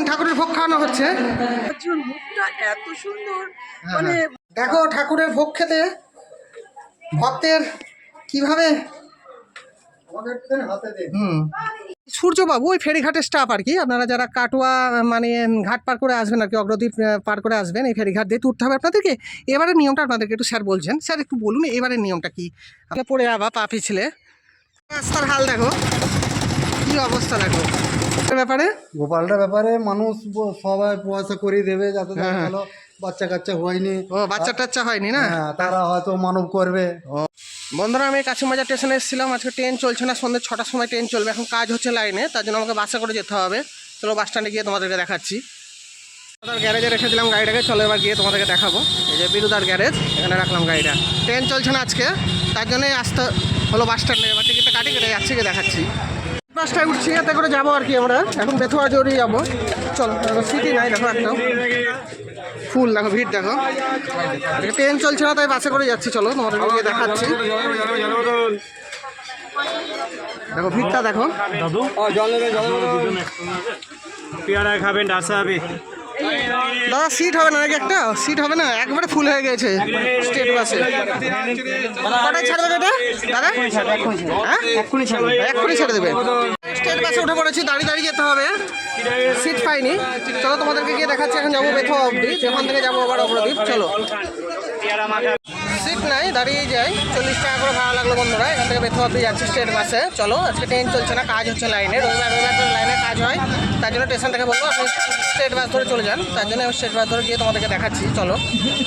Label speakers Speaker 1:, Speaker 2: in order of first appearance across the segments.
Speaker 1: ঠাকুরের ভোগ খাওয়ানো হচ্ছে।
Speaker 2: মুখটা এত সুন্দর,
Speaker 1: মানে দেখো ঠাকুরের ভোগ খেতে ভক্তের কিভাবে। সূর্যবাবু ওই ফেরিঘাটের স্টাফ আর কি, আপনারা যারা কাটোয়া মানে ঘাট পার করে আসবেন আর কি, অগ্রদ্বীপ পার করে আসবেন, এই ফেরিঘাট দিয়ে তুলতে হবে আপনাদেরকে। এবারে নিয়মটা আপনাদেরকে একটু স্যার বলছেন, স্যার একটু বলুন এবারের নিয়মটা কি। আপনি পড়ে আবার পা পিছলে রাস্তার হাল দেখো কি অবস্থা দেখো। ব্যাপারে
Speaker 3: গোপালটার ব্যাপারে মানুষ সবাই পয়সা করে দেবে, যাতে ভালো বাচ্চা কাচ্চা হয়নি,
Speaker 1: ও বাচ্চা টাচ্চা হয়নি না,
Speaker 3: তারা হয়তো মানব করবে।
Speaker 1: বন্ধুরা আমি কাঁচুমাজার স্টেশনে এসেছিলাম, আজকে ট্রেন চলছে না, সন্ধ্যে 6টার সময় ট্রেন চলবে, এখন কাজ হচ্ছে লাইনে, তার জন্য আমাকে বাসে করে যেতে হবে। চলো বাস স্ট্যান্ডে গিয়ে তোমাদেরকে দেখাচ্ছি। গ্যারেজে রেখে দিলাম গাড়িটাকে, চলো এবার গিয়ে তোমাদেরকে দেখাবো। এই যে বিরুদার গ্যারেজ, এখানে রাখলাম গাড়িটা। ট্রেন চলছে না আজকে, তার জন্যই আসতে হলো বাস স্ট্যান্ডে। এবার টিকিটটা কাটি কেটে যাচ্ছি, গিয়ে দেখাচ্ছি। বাসটায় উঠছি, এতে করে যাবো আর কি আমরা এখন বেথুয়া জড়ি যাবো। চলো সিটি নাই দেখো একটাও, ফুল দেখো, ভিড় দেখো। ট্রেন চলছে না তাই বাসে করে যাচ্ছি, চলো তোমাদেরকে গিয়ে দেখাচ্ছি। দেখো ভিড়টা দেখো।
Speaker 4: পেয়ারা খাবেন, ডাসা হবে
Speaker 1: দাদা, সিট হবে না নাকি? একটা সিট হবে না, একবারে ফুল হয়ে গেছে স্টেট বাসে। কটায় ছাড় দেবে এটা দাদা? হ্যাঁ এক্ষুনি ছেড়ে দেবে। স্টেট বাসে উঠে পড়েছি, দাঁড়িয়ে দাঁড়িয়ে যেতে হবে, সিট পাইনি। চলো তোমাদেরকে গিয়ে দেখাচ্ছি। এখন যাবো বেথুয়া অবধি, যেখান থেকে যাবো আবার অগ্রদ্বীপ। চলো সিট নাই, দাঁড়িয়ে যাই। 40 টাকা করে ভাড়া লাগলো বন্ধুরা। এখান থেকে বেথুয়া অবধি যাচ্ছি স্টেট বাসে। চলো আজকে ট্রেন চলছে না, কাজ হচ্ছে লাইনে, রবিবার করে লাইনে কাজ হয়, তার জন্য স্টেশন থেকে বলবো আপনি স্টেট বাস ধরে চলে যান। তার জন্য আমি স্টেট বাস ধরে গিয়ে তোমাদেরকে দেখাচ্ছি। চলো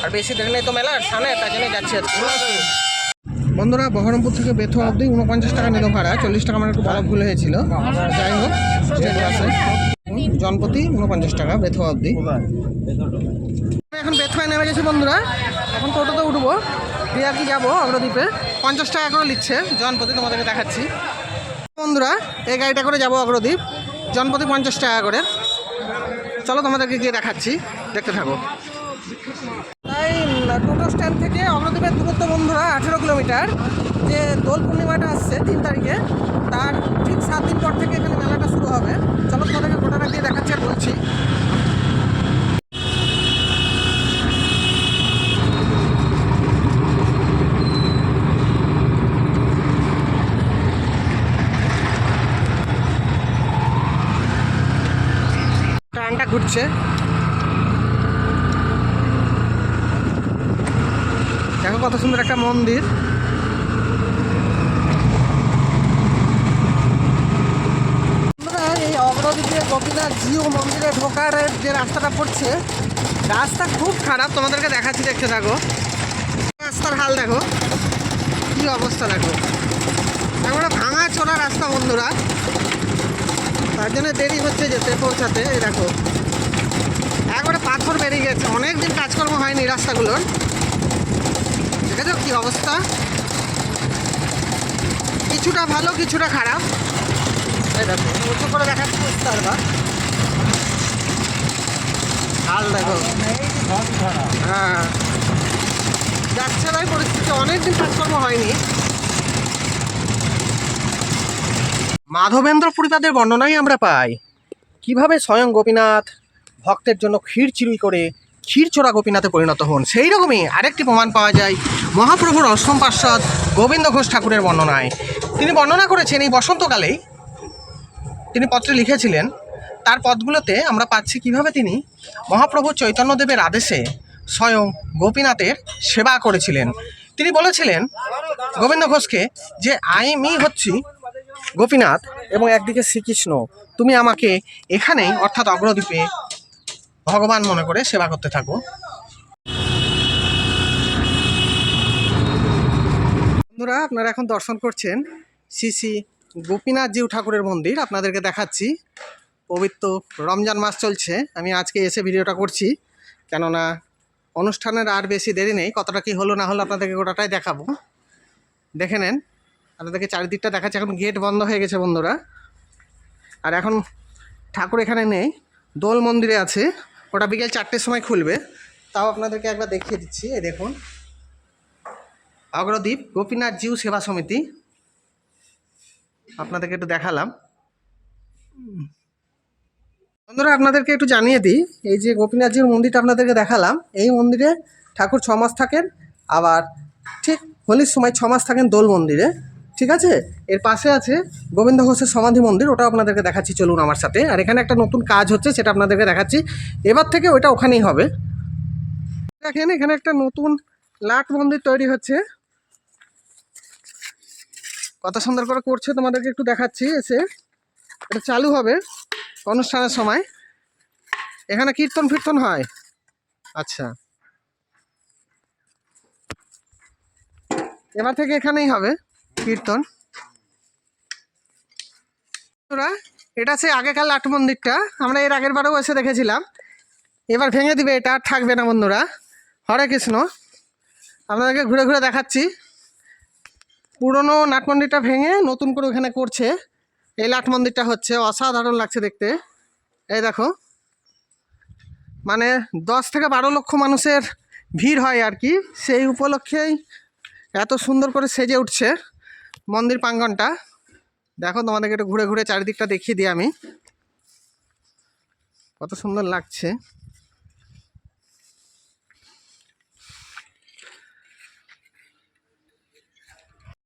Speaker 1: আর বেশি দেরি নেই তো মেলার সামনে, তার জন্যই যাচ্ছি আজকে। বন্ধুরা বহরমপুর থেকে বেথুয়া অবধি 49 টাকা নিল ভাড়া, 40 টাকা আমার একটু বড় ভুল হয়েছিল। যাই হোক স্টেট বাসে জনপ্রতি 49 টাকা বেথুয়া অবধি। এখন বেথুয়ায় নেমে গেছি বন্ধুরা, এখন টোটোতে উঠবো, দিয়ে আর কি যাবো অগ্রদ্বীপে। 50 টাকা করে নিচ্ছে জনপ্রতি, তোমাদেরকে দেখাচ্ছি। বন্ধুরা এই গাড়িটা করে যাবো অগ্রদ্বীপ, জনপ্রতি 50 টাকা করে। চলো তোমাদেরকে গিয়ে দেখাচ্ছি, দেখতে থাকো। তাই টোটো স্ট্যান্ড থেকে অগ্রদ্বীপের দূরত্ব বন্ধুরা 18 কিলোমিটার। যে দোল পূর্ণিমাটা আসছে 3 তারিখে, তার ঠিক 7 দিন পর থেকে এখানে মেলাটা শুরু হবে। চলো তোমাদেরকে গোটাটা গিয়ে দেখাচ্ছি আর বলছি। ট্রেনটা ঘুরছে, দেখো কত সুন্দর একটা মন্দির। এই অগ্রদ্বীপে গোপীনাথ জিউ মন্দিরে ঢোকার যে রাস্তাটা পড়ছে, রাস্তা খুব খারাপ, তোমাদেরকে দেখাচ্ছি, দেখতে থাকো। রাস্তার হাল দেখো কি অবস্থা দেখো, একবারে ভাঙা চোরা রাস্তা বন্ধুরা, তার জন্য দেরি হচ্ছে যেতে পৌঁছাতে। এই দেখো একবারে পাথর বেরিয়ে গেছে, অনেকদিন কাজকর্ম হয়নি রাস্তাগুলোর, দেখেছো কি অবস্থা। কিছুটা ভালো কিছুটা খারাপ। এই দেখো উঁচু করে দেখাচ্ছি, বুঝতে পারবা হাল দেখো। হ্যাঁ যাচ্ছে তাই পরিস্থিতি, অনেকদিন কাজকর্ম হয়নি। মাধবেন্দ্র পুরীপাদের বর্ণনাই আমরা পাই কিভাবে স্বয়ং গোপীনাথ ভক্তের জন্য ক্ষীর চিরুই করে ক্ষীরচোরা গোপীনাথে পরিণত হন। সেই রকমই আরেকটি প্রমাণ পাওয়া যায় মহাপ্রভুর অষ্টম পার্ষদ গোবিন্দ ঘোষ ঠাকুরের বর্ণনায়। তিনি বর্ণনা করেছেন এই বসন্তকালেই তিনি পত্রে লিখেছিলেন, তার পদগুলোতে আমরা পাচ্ছি কিভাবে তিনি মহাপ্রভু চৈতন্যদেবের আদেশে স্বয়ং গোপীনাথের সেবা করেছিলেন। তিনি বলেছিলেন গোবিন্দ ঘোষকে যে আমি হচ্ছি গোপীনাথ এবং একদিকে শ্রীকৃষ্ণ, তুমি আমাকে এখানেই অর্থাৎ অগ্রদ্বীপে ভগবান মনে করে সেবা করতে থাকো। বন্ধুরা আপনারা এখন দর্শন করছেন শ্রী শ্রী গোপীনাথ জিউ ঠাকুরের মন্দির। আপনাদেরকে দেখাচ্ছি, পবিত্র রমজান মাস চলছে, আমি আজকে এসে ভিডিওটা করছি, কেননা অনুষ্ঠানের আর বেশি দেরি নেই। কতটা কি হলো না হলো আপনাদেরকে গোটাটাই দেখাবো, দেখে নেন। আপনাদেরকে চারিদিকটা দেখাচ্ছি। এখন গেট বন্ধ হয়ে গেছে বন্ধুরা, আর এখন ঠাকুর এখানে নেই, দোল মন্দিরে আছে, ওটা বিকেল 4টের সময় খুলবে। তাও আপনাদেরকে একবার দেখিয়ে দিচ্ছি। এই দেখুন অগ্রদ্বীপ গোপীনাথ জিউ সেবা সমিতি, আপনাদেরকে একটু দেখালাম। বন্ধুরা আপনাদেরকে একটু জানিয়ে দিই, এই যে গোপীনাথজির মন্দিরটা আপনাদেরকে দেখালাম, এই মন্দিরে ঠাকুর 6 মাস থাকেন, আবার ঠিক হোলির সময় 6 মাস থাকেন দোল মন্দিরে। ঠিক আছে, এর পাশে আছে গোবিন্দ ঘোষের সমাধি মন্দির, ওটাও আপনাদেরকে দেখাচ্ছি, চলুন আমার সাথে। আর এখানে একটা নতুন কাজ হচ্ছে, সেটা আপনাদেরকে দেখাচ্ছি। এবার থেকে ওইটা ওখানেই হবে। দেখেন এখানে একটা নতুন লাট মন্দির তৈরি হচ্ছে, কত সুন্দর করে করছে, তোমাদেরকে একটু দেখাচ্ছি। এসে এটা চালু হবে অনুষ্ঠানের সময়। এখানে কীর্তন ফীর্তন হয়। আচ্ছা, এবার থেকে এখানেই হবে কীর্তন। এটা সেই আগেকার লাট মন্দিরটা, আমরা এর আগের বারেও এসে দেখেছিলাম। এবার ভেঙে দিবে, এটা আর থাকবে না বন্ধুরা। হরে কৃষ্ণ, আপনাদেরকে ঘুরে ঘুরে দেখাচ্ছি। পুরনো নাট মন্দিরটা ভেঙে নতুন করে ওখানে করছে। এই লাট মন্দিরটা হচ্ছে অসাধারণ লাগছে দেখতে। এই দেখো, মানে 10 থেকে 12 লক্ষ মানুষের ভিড় হয় আর কি, সেই উপলক্ষেই এত সুন্দর করে সেজে উঠছে মন্দির প্রাঙ্গণটা। দেখো, তোমাদেরকে একটু ঘুরে ঘুরে চারিদিকটা দেখিয়ে দিই আমি, কত সুন্দর লাগছে।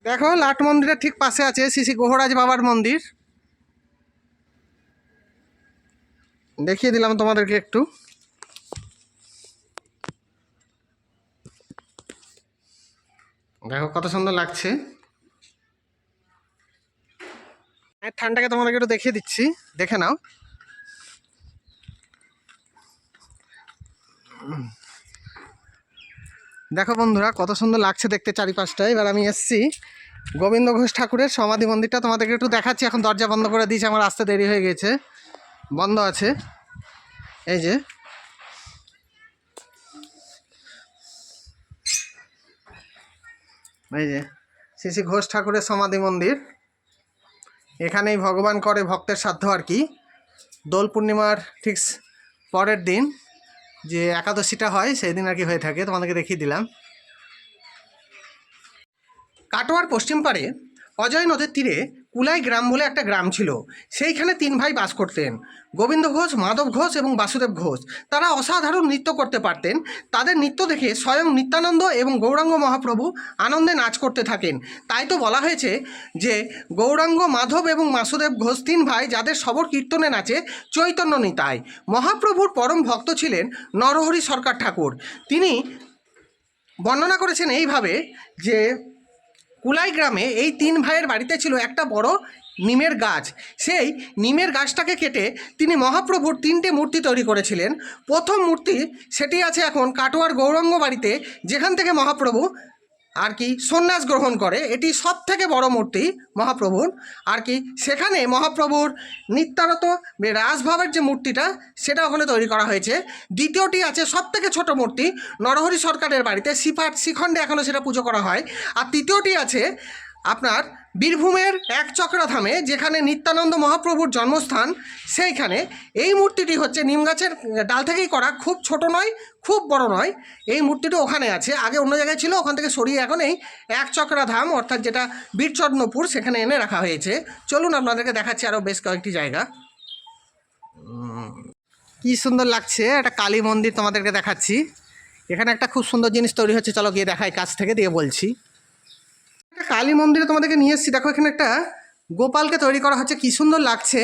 Speaker 1: দেখো, লাট মন্দিরের ঠিক পাশে আছে শ্রী শ্রী গহরাজ বাবার মন্দির, দেখিয়ে দিলাম তোমাদেরকে একটু। দেখো কত সুন্দর লাগছে। ঠান্ডাকে তোমাদেরকে একটু দেখিয়ে দিচ্ছি, দেখে নাও। দেখো বন্ধুরা, কত সুন্দর লাগছে দেখতে চারিপাশটা। এবার আমি এসেছি গোবিন্দ ঘোষ ঠাকুরের সমাধি মন্দিরটা, তোমাদেরকে একটু দেখাচ্ছি। এখন দরজা বন্ধ করে দিয়েছে, আমার আসতে দেরি হয়ে গেছে, বন্ধ আছে। এই যে শ্রী শ্রী ঘোষ ঠাকুরের সমাধি মন্দির। এখানেই ভগবান করে ভক্তের সাধ্য আর কি। দোল পূর্ণিমার ঠিক পরের দিন যে একাদশীটা হয়, সেই দিন আর কি হয়ে থাকে, তোমাদেরকে দেখিয়ে দিলাম। কাটোয়ার পশ্চিম পাড়ে অজয় নদের তীরে কুলাই গ্রাম বলে একটা গ্রাম ছিল। সেইখানে 3 ভাই বাস করতেন, গোবিন্দ ঘোষ, মাধব ঘোষ এবং বাসুদেব ঘোষ। তারা অসাধারণ নৃত্য করতে পারতেন। তাদের নৃত্য দেখে স্বয়ং নিত্যানন্দ এবং গৌরাঙ্গ মহাপ্রভু আনন্দে নাচ করতে থাকেন। তাই তো বলা হয়েছে যে গৌরাঙ্গ, মাধব এবং বাসুদেব ঘোষ 3 ভাই, যাদের সবর কীর্তনে নাচে চৈতন্য নিতাই। মহাপ্রভুর পরম ভক্ত ছিলেন নরহরি সরকার ঠাকুর। তিনি বর্ণনা করেছেন এইভাবে যে কুলাই গ্রামে এই 3 ভাইয়ের বাড়িতে ছিল একটা বড় নিমের গাছ। সেই নিমের গাছটাকে কেটে তিনি মহাপ্রভুর 3টে মূর্তি তৈরি করেছিলেন। প্রথম মূর্তি সেটি আছে এখন কাটোয়ার গৌরাঙ্গ বাড়িতে, যেখান থেকে মহাপ্রভু আর কি সন্ন্যাস গ্রহণ করে। এটি সব থেকে বড় মূর্তি মহাপ্রভুর আর কি। সেখানে মহাপ্রভুর নিত্যারত রাজভাবের যে মূর্তিটা, সেটা ওখানে তৈরি করা হয়েছে। দ্বিতীয়টি আছে সব থেকে ছোট মূর্তি, নরহরি সরকারের বাড়িতে শ্রীখণ্ডে এখনও সেটা পুজো করা হয়। আর তৃতীয়টি আছে আপনার বীরভূমের একচক্রাধামে, যেখানে নিত্যানন্দ মহাপ্রভুর জন্মস্থান, সেইখানে। এই মূর্তিটি হচ্ছে নিম গাছের ডাল থেকেই করা, খুব ছোট নয়, খুব বড় নয়। এই মূর্তিটি ওখানে আছে, আগে অন্য জায়গায় ছিল, ওখান থেকে সরিয়ে এখন এই একচক্রাধাম অর্থাৎ যেটা বীরচন্দ্রপুর, সেখানে এনে রাখা হয়েছে। চলুন আপনাদেরকে দেখাচ্ছি আরও বেশ কয়েকটি জায়গা। কি সুন্দর লাগছে, একটা কালী মন্দির তোমাদেরকে দেখাচ্ছি। এখানে একটা খুব সুন্দর জিনিস তৈরি হচ্ছে, চলো গিয়ে দেখাই কাছ থেকে, দিয়ে বলছি। একটা কালী মন্দিরে তোমাদেরকে নিয়ে এসেছি। দেখো, এখানে একটা গোপালকে তৈরি করা হচ্ছে, কি সুন্দর লাগছে।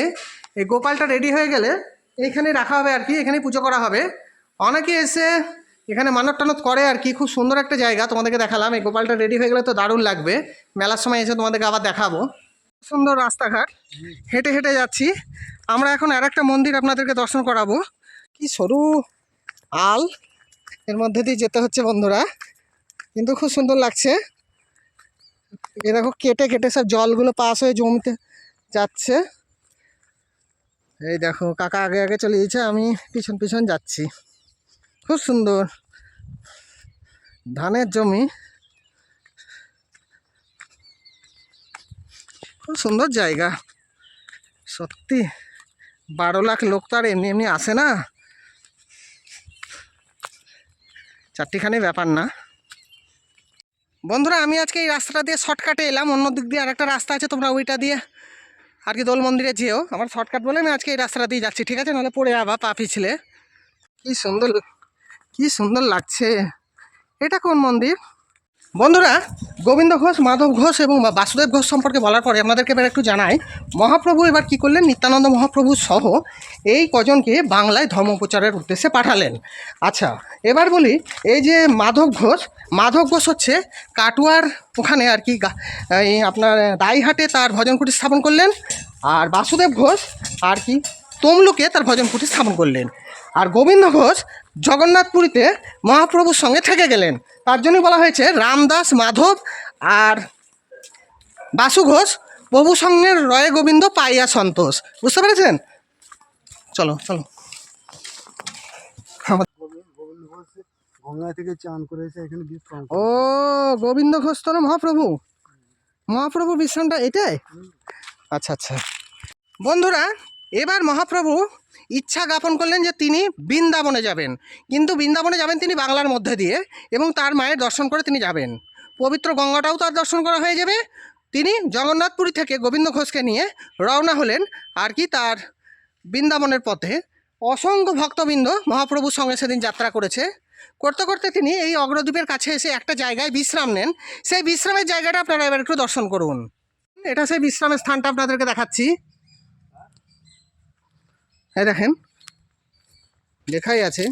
Speaker 1: এই গোপালটা রেডি হয়ে গেলে এইখানে রাখা হবে আর কি, এখানেই পুজো করা হবে। অনেকে এসে এখানে মানত টানত করে আর কি। খুব সুন্দর একটা জায়গা, তোমাদেরকে দেখালাম। এই গোপালটা রেডি হয়ে গেলে তো দারুণ লাগবে। মেলার সময় এসে তোমাদেরকে আবার দেখাবো। সুন্দর রাস্তাঘাট, হেঁটে হেঁটে যাচ্ছি আমরা। এখন আর একটা মন্দির আপনাদেরকে দর্শন করাবো। কি সরু আল, এর মধ্যে দিয়ে যেতে হচ্ছে বন্ধুরা, কিন্তু খুব সুন্দর লাগছে। এ দেখো, কেটে কেটে সব জলগুলো পাস হয়ে জমিতে যাচ্ছে। এই দেখো, কাকা আগে আগে চলে গেছে, আমি পিছন পিছন যাচ্ছি। খুব সুন্দর ধানের জমি, খুব সুন্দর জায়গা সত্যি। 12 লাখ লোক তো আর এমনি এমনি আসে না, চারটিখানি ব্যাপার না। বন্ধুরা, আমি আজকে এই রাস্তাটা দিয়ে শর্টকাটে এলাম। অন্য দিক দিয়ে আরেকটা রাস্তা আছে, তোমরা ওইটা দিয়ে আর কি দোল মন্দিরে যেও, আমার শর্টকাট বলে আমি আজকে এই রাস্তাটা দিয়ে যাচ্ছি, ঠিক আছে, নাহলে পড়ে আবার পা পিছলে। কি সুন্দর, কি সুন্দর লাগছে। এটা কোন মন্দির বন্ধুরা? গোবিন্দ ঘোষ, মাধব ঘোষ এবং বাসুদেব ঘোষ সম্পর্কে বলার পরে আপনাদেরকে এবার একটু জানাই, মহাপ্রভু এবার কি করলেন, নিত্যানন্দ মহাপ্রভু সহ এই কজনকে বাংলায় ধর্ম প্রচারের উদ্দেশ্যে পাঠালেন। আচ্ছা, এবার বলি, এই যে মাধব ঘোষ হচ্ছে কাটুয়ার ওখানে আর কি এই আপনার দাইহাটে তার ভজন কুটি স্থাপন করলেন, আর বাসুদেব ঘোষ আর কি তমলুকে তার ভজন কুটি স্থাপন করলেন, আর গোবিন্দ ঘোষ জগন্নাথপুরীতে মহাপ্রভুর সঙ্গে থেকে গেলেন। তার জন্যই বলা হয়েছে রামদাস মাধব আর বাসু ঘোষ প্রভু সঙ্গের রয়ে গোবিন্দ পাইয়া সন্তোষ। বুঝতে পেরেছেন? চলো চলো।
Speaker 3: গোবিন্দ ঘোষ গঙ্গা থেকে চান করেছে এখানে বিশ্রাম
Speaker 1: ও গোবিন্দ ঘোষ তো না মহাপ্রভু বিশ্রামটা এটাই? আচ্ছা আচ্ছা বন্ধুরা, এবার মহাপ্রভু ইচ্ছা জ্ঞাপন করলেন যে তিনি বৃন্দাবনে যাবেন, কিন্তু বৃন্দাবনে যাবেন তিনি বাংলার মধ্যে দিয়ে, এবং তার মায়ের দর্শন করে তিনি যাবেন। পবিত্র গঙ্গাটাও তার দর্শন করা হয়ে যাবে। তিনি জগন্নাথপুরী থেকে গোবিন্দ ঘোষকে নিয়ে রওনা হলেন আর কি তার বৃন্দাবনের পথে। অসংখ্য ভক্তবৃন্দ মহাপ্রভুর সঙ্গে সেদিন যাত্রা করেছে। করতে করতে তিনি এই অগ্রদ্বীপের কাছে এসে একটা জায়গায় বিশ্রাম নেন। সেই বিশ্রামের জায়গাটা আপনারা এবার একটু দর্শন করুন। এটা সেই বিশ্রামের স্থানটা আপনাদেরকে দেখাচ্ছি। এই দেখেন, লেখাই আছে,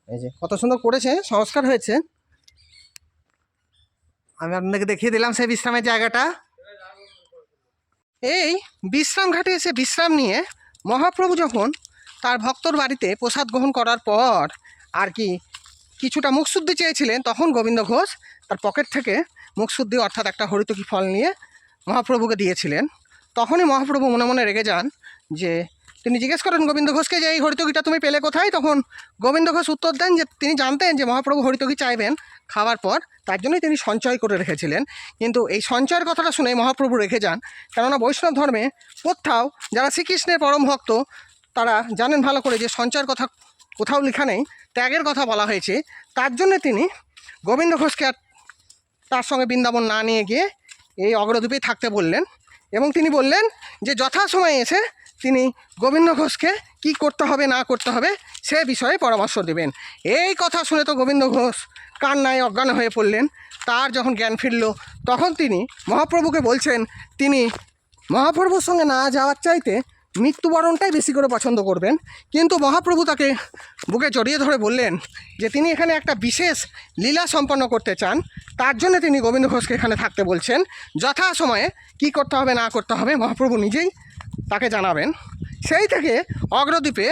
Speaker 1: এই যে কত সুন্দর করেছে, সংস্কার হয়েছে। আমি আপনাদেরকে দেখিয়ে দিলাম সেই বিশ্রামের জায়গাটা। এই বিশ্রাম ঘাটে এসে বিশ্রাম নিয়ে মহাপ্রভু যখন তার ভক্তর বাড়িতে প্রসাদ গ্রহণ করার পর আর কি কিছুটা মুখশুদ্ধি চেয়েছিলেন, তখন গোবিন্দ ঘোষ তার পকেট থেকে মুখশুদ্ধি অর্থাৎ একটা হরিতকি ফল নিয়ে মহাপ্রভুকে দিয়েছিলেন। তখনই মহাপ্রভু মনে মনে রেগে যান, যে তিনি জিজ্ঞেস করেন গোবিন্দ ঘোষকে যে এই হরিতকিটা তুমি পেলে কোথায়? তখন গোবিন্দ ঘোষ উত্তর দেন যে তিনি জানতেন যে মহাপ্রভু হরিতকি চাইবেন খাওয়ার পর, তার জন্যই তিনি সঞ্চয় করে রেখেছিলেন। কিন্তু এই সঞ্চয়ের কথাটা শুনে মহাপ্রভু রেখে যান, কেননা বৈষ্ণব ধর্মে কোথাও যারা শ্রীকৃষ্ণের পরম ভক্ত তারা জানেন ভালো করে যে সঞ্চয়ের কথা কোথাও লেখা নেই, ত্যাগের কথা বলা হয়েছে। তার জন্যে তিনি গোবিন্দ ঘোষকে আর তার সঙ্গে বৃন্দাবন না নিয়ে গিয়ে এই অগ্রদ্বীপেই থাকতে বললেন, এবং তিনি বললেন যে যথাসময়ে এসে তিনি গোবিন্দ ঘোষকে কী করতে হবে না করতে হবে সে বিষয়ে পরামর্শ দেবেন। এই কথা শুনে তো গোবিন্দ ঘোষ কান্নায় অজ্ঞান হয়ে পড়লেন। তার যখন জ্ঞান ফিরল তখন তিনি মহাপ্রভুকে বলছেন তিনি মহাপ্রভুর সঙ্গে না যাওয়ার চাইতে মৃত্যুবরণটাই বেশি করে পছন্দ করবেন। কিন্তু মহাপ্রভু তাকে বুকে জড়িয়ে ধরে বললেন যে তিনি এখানে একটা বিশেষ লীলা সম্পন্ন করতে চান, তার জন্য তিনি গোবিন্দ ঘোষকে এখানে থাকতে বলছেন। যথা সময়ে কী করতে হবে না করতে হবে মহাপ্রভু নিজেই তাকে জানাবেন। সেই থেকে অগ্রদ্বীপে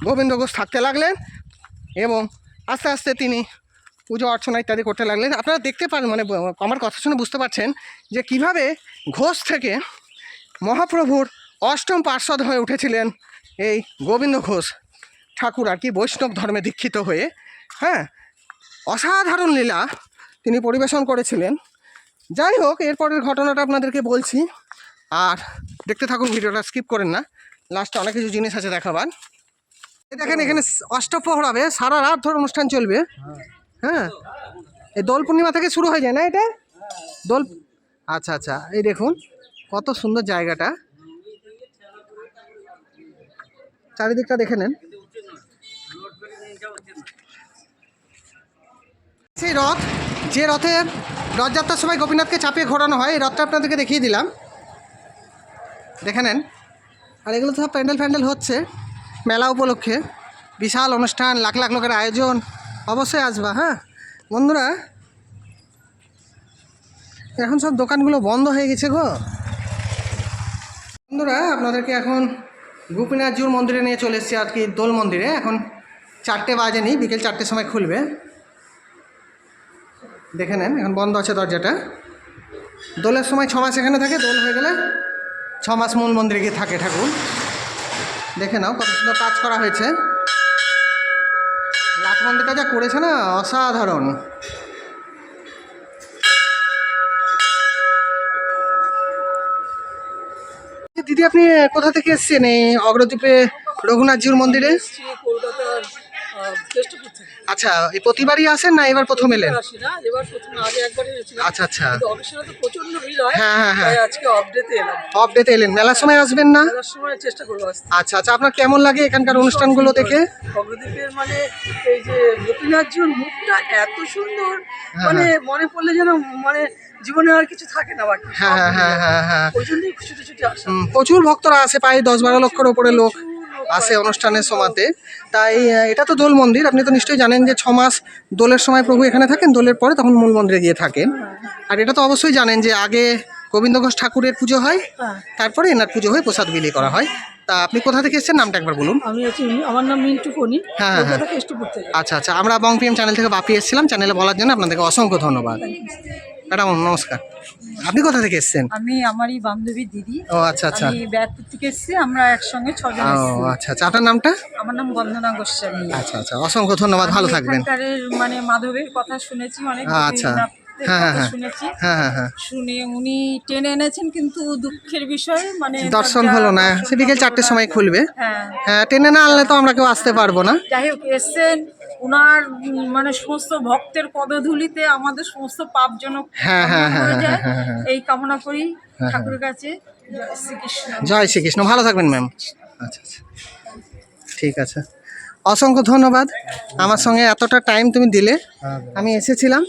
Speaker 1: গোবিন্দ ঘোষ থাকতে লাগলেন এবং আস্তে আস্তে তিনি পুজো অর্চনা ইত্যাদি করতে লাগলেন। আপনারা দেখতে পারেন, মানে আমার কথা শুনে বুঝতে পারছেন যে কিভাবে ঘোষ থেকে মহাপ্রভুর অষ্টম পার্ষদ হয়ে উঠেছিলেন এই গোবিন্দ ঘোষ ঠাকুর আর কি, বৈষ্ণব ধর্মে দীক্ষিত হয়ে। হ্যাঁ, অসাধারণ লীলা তিনি পরিবেশন করেছিলেন। যাই হোক, এরপরের ঘটনাটা আপনাদেরকে বলছি, আর দেখতে থাকুন, ভিডিওটা স্কিপ করেন না, লাস্টে অনেক কিছু জিনিস আছে দেখাবার। দেখেন এখানে অষ্টপ্রহর হবে, সারা রাত ধরে অনুষ্ঠান চলবে। হ্যাঁ, এই দোল পূর্ণিমা থেকে শুরু হয়ে যায় না এটা দোল? আচ্ছা আচ্ছা, এই দেখুন কত সুন্দর জায়গাটা, চারিদিকটা দেখে নেন। সেই রথ, যে রথের রথযাত্রার সময় গোপীনাথকে চাপিয়ে ঘোরানো হয়, এই রথটা আপনাদেরকে দেখিয়ে দিলাম, দেখে নেন। আর এগুলো তো সব প্যান্ডেল হচ্ছে মেলা উপলক্ষে, বিশাল অনুষ্ঠান, লাখ লাখ লোকের আয়োজন। অবশ্যই আসবা। হ্যাঁ বন্ধুরা, এখন সব দোকানগুলো বন্ধ হয়ে গেছে গো। বন্ধুরা, আপনাদেরকে এখন গোপীনাথজিউর মন্দিরে নিয়ে চলে এসেছি আর কি, দোল মন্দিরে। এখন 4টে বাজেনি, বিকেল 4টের সময় খুলবে। দেখে নেন, এখন বন্ধ আছে দরজাটা। দোলের সময় 6 মাস এখানে থাকে, দোল হয়ে গেলে 6 মাস মূল মন্দিরে গিয়ে থাকে ঠাকুর। দেখে নাও কত সুন্দর কাজ করা হয়েছে। লাখ মন্দিরটা যা করেছে না, অসাধারণ। দিদি, আপনি কোথা থেকে এসেছেন এই অগ্রদ্বীপে রঘুনাথজিউর মন্দিরে?
Speaker 2: কলকাতার কেষ্টপুর থেকে।
Speaker 1: আচ্ছা, এই প্রতিবারই আসেন না এবার প্রথম এলেন?
Speaker 2: আসি না, এবার প্রথম আগে একবার এসেছিলাম।
Speaker 1: আচ্ছা আচ্ছা,
Speaker 2: কিন্তু অফিসে তো প্রচন্ড ভিড় হয়।
Speaker 1: হ্যাঁ হ্যাঁ হ্যাঁ,
Speaker 2: তাই আজকে আপডেটে এলাম।
Speaker 1: অফ ডেতে এলেন, মেলার সময় আসবেন না?
Speaker 2: মেলার সময় চেষ্টা করবো আসতে।
Speaker 1: আচ্ছা আচ্ছা, আপনার কেমন লাগে এখানকার অনুষ্ঠানগুলো দেখে?
Speaker 2: অগ্রদ্বীপের মানে এই যে গোপীনাথজির মুখটা এত সুন্দর,
Speaker 1: হ্যাঁ,
Speaker 2: মানে মনে পড়লে যেন মানে জীবনে আর কিছু থাকে না বাকি।
Speaker 1: হ্যাঁ হ্যাঁ হ্যাঁ হ্যাঁ হ্যাঁ,
Speaker 2: ওই জন্যই ছুটে ছুটে আসা।
Speaker 1: প্রচুর ভক্তরা আসে, প্রায় 10-12 লক্ষের ওপরে লোক
Speaker 2: প্রচুর লোক
Speaker 1: আসে
Speaker 2: হয়।
Speaker 1: অনুষ্ঠানের সময়তে। তাই এটা তো দোল মন্দির, আপনি তো নিশ্চয়ই জানেন যে 6 মাস দোলের সময় প্রভু এখানে থাকেন, দোলের পরে তখন মূল মন্দিরে গিয়ে থাকেন। আর এটা তো অবশ্যই জানেন যে আগে গোবিন্দ ঘোষ ঠাকুরের পুজো হয়,
Speaker 2: হ্যাঁ।
Speaker 1: তারপরে এনার পুজো হয়ে প্রসাদ বিলি করা হয়। তা আপনি কোথা থেকে এসেছেন, নামটা একবার বলুন।
Speaker 2: আমি আছি, আমার নাম মিন্টু কোনি,
Speaker 1: হ্যাঁ, হ্যাঁ।
Speaker 2: কলকাতা কেষ্টপুর থেকে।
Speaker 1: আচ্ছা আচ্ছা, আমরা বং পিএম চ্যানেল থেকে বাপি এসেছিলাম, চ্যানেলে বলার জন্য আপনাদেরকে অসংখ্য ধন্যবাদ। ম্যাডাম নমস্কার, আপনি কোথা থেকে এসেছেন?
Speaker 5: আমি আমারই বান্ধবীর দিদি।
Speaker 1: ও আচ্ছা আচ্ছা,
Speaker 5: আমি ব্যারাকপুর থেকে এসেছি, আমরা একসঙ্গে 6 জন
Speaker 1: ও
Speaker 5: এসেছি।
Speaker 1: আচ্ছা আচ্ছা, আপনার নামটা?
Speaker 5: আমার নাম বন্দনা গোস্বামী।
Speaker 1: আচ্ছা আচ্ছা, অসংখ্য ধন্যবাদ, ভালো
Speaker 5: আমি
Speaker 1: থাকবেন।
Speaker 5: এখানকারের মানে মাধবের কথা শুনেছি অনেক,
Speaker 1: আচ্ছা,
Speaker 5: গোপীনাথের
Speaker 1: হ্যাঁ
Speaker 5: কথা
Speaker 1: হ্যাঁ
Speaker 5: শুনেছি।
Speaker 1: হ্যাঁ হ্যাঁ হ্যাঁ,
Speaker 5: শুনে উনি টেনে এনেছেন, কিন্তু দুঃখের বিষয় মানে
Speaker 1: দর্শন
Speaker 5: দরজা
Speaker 1: হলো না,
Speaker 5: দর্শন
Speaker 1: সে বিকেল
Speaker 5: হলো
Speaker 1: 4টের
Speaker 5: না।
Speaker 1: সময় খুলবে।
Speaker 5: হ্যাঁ,
Speaker 1: হ্যাঁ, টেনে না আনলে তো আমরা কেউ আসতে পারবো না।
Speaker 5: যাই হোক এসছেন উনার মানে সমস্ত ভক্তের পদধূলিতে আমাদের সমস্ত পাপ যেন
Speaker 1: হ্যাঁ, হ্যাঁ, হ্যাঁ,
Speaker 5: হয়ে যায়,
Speaker 1: হ্যাঁ, হ্যাঁ,
Speaker 5: এই কামনা করি ঠাকুরের কাছে। জয় শ্রীকৃষ্ণ।
Speaker 1: জয় শ্রীকৃষ্ণ, ভালো থাকবেন ম্যাম। আচ্ছা আচ্ছা, ঠিক আছে, অসংখ্য ধন্যবাদ আমার সঙ্গে এতটা টাইম তুমি দিলে। আমি এসেছিলাম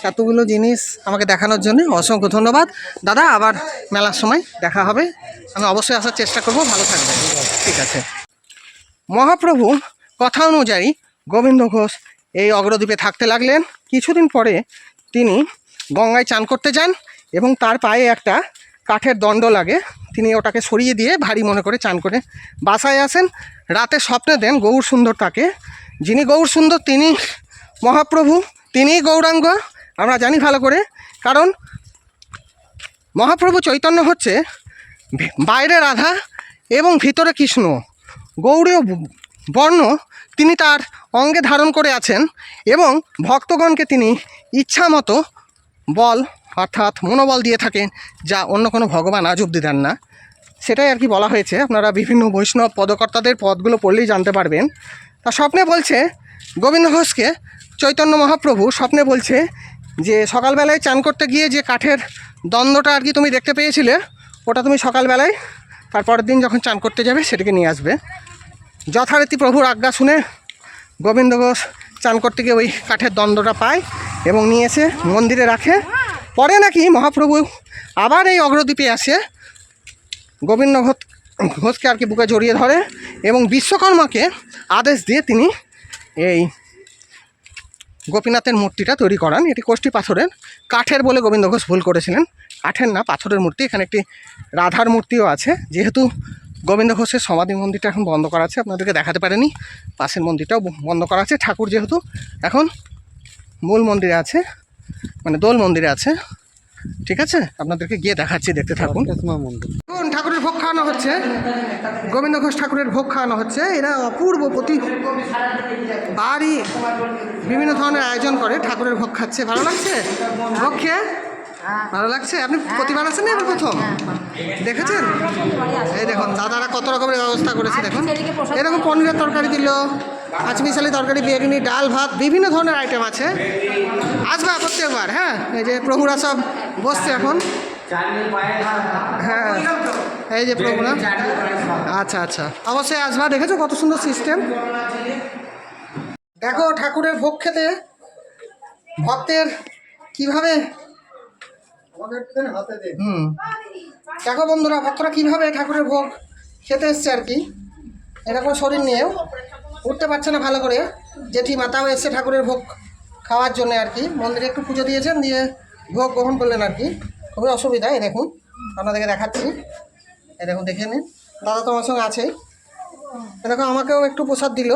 Speaker 1: এতগুলো জিনিস আমাকে দেখানোর জন্য, অসংখ্য ধন্যবাদ দাদা। আবার মেলার সময় দেখা হবে, আমি অবশ্যই আসার চেষ্টা করব, ভালো থাকবেন। ঠিক আছে। মহাপ্রভু কথা অনুযায়ী গোবিন্দ ঘোষ এই অগ্রদ্বীপে থাকতে লাগলেন। কিছুদিন পরে তিনি গঙ্গায় চান করতে যান এবং তার পায়ে একটা কাঠের দণ্ড লাগে, তিনি ওটাকে সরিয়ে দিয়ে ভারী মনে করে চান করে বাসায় আসেন। রাতে স্বপ্নে দেন গৌর সুন্দর তাকে, যিনি গৌর সুন্দর তিনি মহাপ্রভু, তিনিই গৌরাঙ্গ, আমরা জানি ভালো করে। কারণ মহাপ্রভু চৈতন্য হচ্ছে বাইরে রাধা এবং ভিতরে কৃষ্ণ, গৌড়ীয় বর্ণ তিনি তার অঙ্গে ধারণ করে আছেন এবং ভক্তগণকে তিনি ইচ্ছা মতো বল অর্থাৎ মনোবল দিয়ে থাকেন, যা অন্য কোনো ভগবান আজ অবধি দেন না। সেটাই আর কি বলা হয়েছে, আপনারা বিভিন্ন বৈষ্ণব পদকর্তাদের পদগুলো পড়লেই জানতে পারবেন। তা স্বপ্নে বলছে গোবিন্দ ঘোষকে চৈতন্য মহাপ্রভু, স্বপ্নে বলছে যে সকালবেলায় চান করতে গিয়ে যে কাঠের দ্বন্দ্বটা আর কি তুমি দেখতে পেয়েছিলে, ওটা তুমি সকালবেলায় তারপরের দিন যখন চান করতে যাবে সেটাকে নিয়ে আসবে। যথারীতি প্রভুর আজ্ঞা শুনে গোবিন্দ ঘোষ চান করতে গিয়ে ওই কাঠের দ্বন্দ্বটা পায় এবং নিয়ে এসে মন্দিরে রাখে। পরে নাকি মহাপ্রভু আবার এই অগ্রদ্বীপে আসে, গোবিন্দ ঘোষকে আর কি বুকে জড়িয়ে ধরে এবং বিশ্বকর্মাকে আদেশ দিয়ে তিনি এই গোপীনাথের মূর্তিটা তৈরি করান। এটি কোষ্ঠী পাথরের, কাঠের বলে গোবিন্দ ঘোষ ভুল করেছিলেন, কাঠের না পাথরের মূর্তি। এখানে একটি রাধার মূর্তিও আছে। যেহেতু গোবিন্দ ঘোষের সমাধি মন্দিরটা এখন বন্ধ করা আছে, আপনাদেরকে দেখাতে পারেনি, পাশের মন্দিরটাও বন্ধ করা আছে। ঠাকুর যেহেতু এখন মূল মন্দিরে আছে, মানে দোল মন্দিরে আছে। ঠিক আছে, আপনাদেরকে গিয়ে দেখাচ্ছি, দেখতে থাকুন। কোন ঠাকুরের ভোগ খাওয়ানো হচ্ছে, গোবিন্দ ঘোষ ঠাকুরের ভোগ খাওয়ানো হচ্ছে। এরা অপূর্ব প্রতি বাড়ি বিভিন্ন ধরনের আয়োজন করে, ঠাকুরের ভোগ খাচ্ছে। ভালো লাগছে ভোগ খেয়ে? ভালো লাগছে। আপনি প্রতিবার আছেন না এবার প্রথম দেখেছেন? এই দেখুন দাদারা কত রকমের ব্যবস্থা করেছে, দেখুন এরকম পনিরের তরকারি দিল, পাঁচমিশালি তরকারি, বেগুনি, ডাল, ভাত, বিভিন্ন ধরনের আইটেম আছে। আসবা প্রত্যেকবার। হ্যাঁ, এই যে প্রভুরা সব বসছে এখন। হ্যাঁ, এই যে প্রভুরা। আচ্ছা আচ্ছা, অবশ্যই আসবা, দেখেছো কত সুন্দর সিস্টেম। দেখো ঠাকুরের ভোগ খেতে ভক্তের কিভাবে দেখো বন্ধুরা, ভক্তরা কীভাবে ঠাকুরের ভোগ খেতে এসছে আর কি, এরকম শরীর নিয়েও উঠতে পারছে না ভালো করে। জেঠি মাতাও এসছে ঠাকুরের ভোগ খাওয়ার জন্য আর কি, মন্দিরে একটু পুজো দিয়েছেন, দিয়ে ভোগ গ্রহণ করলেন আর কি। খুবই অসুবিধা। এই দেখুন আপনাদেরকে দেখাচ্ছি, এই দেখুন দেখে নিন, দাদা তো আমার সঙ্গে আছেই। দেখো আমাকেও একটু প্রসাদ দিল,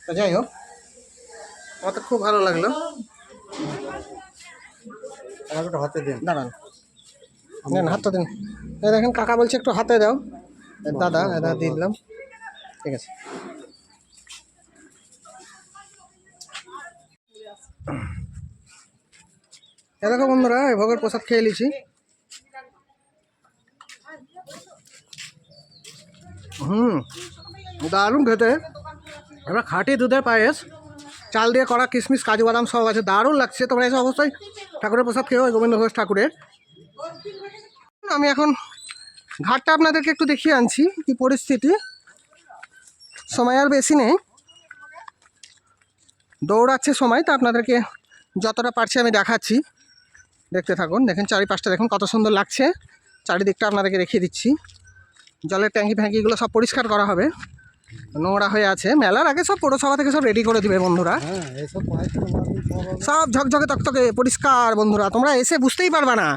Speaker 1: তো যাই হোক আমার তো খুব ভালো লাগলো।
Speaker 3: হাতে দিন,
Speaker 1: দাঁড়ান, নেন হাতটা দিন। এই দেখেন কাকা বলছে একটু হাতে দাও, দাদা এটা দিয়ে দিলাম। ঠিক আছে, এ দেখো বন্ধুরা, এই ভোগের প্রসাদ খেয়ে নিয়েছি। দারুণ খেতে, এবার খাঁটি দুধের পায়েস, চাল দিয়ে করা কিশমিশ কাজু বাদাম সব আছে, দারুণ লাগছে। তোমরা এসে অবশ্যই ঠাকুরের প্রসাদ খেয়েও গোবিন্দ ঘোষ ঠাকুরের। আমি এখন ঘাটটা আপনাদেরকে একটু দেখিয়ে আনছি কি পরিস্থিতি। সময় আর বেশি নেই, দৌড়াচ্ছে সময়, তা আপনাদেরকে যতটা পারছি আমি দেখাচ্ছি, দেখতে থাকুন। দেখেন চারিপাশটা দেখুন কত সুন্দর লাগছে, চারিদিকটা আপনাদেরকে দেখিয়ে দিচ্ছি। জলের ট্যাঙ্কি ফ্যাঙ্কিগুলো সব পরিষ্কার করা হবে, নোংরা হয়ে আছে। মেলার আগে সব পৌরসভা থেকে সব রেডি করে দিবে বন্ধুরা,
Speaker 3: হ্যাঁ এইসব পয়সা
Speaker 1: সব ঝকঝকে তকতকে পরিষ্কার। বন্ধুরা তোমরা এসে বুঝতেই পারবা না,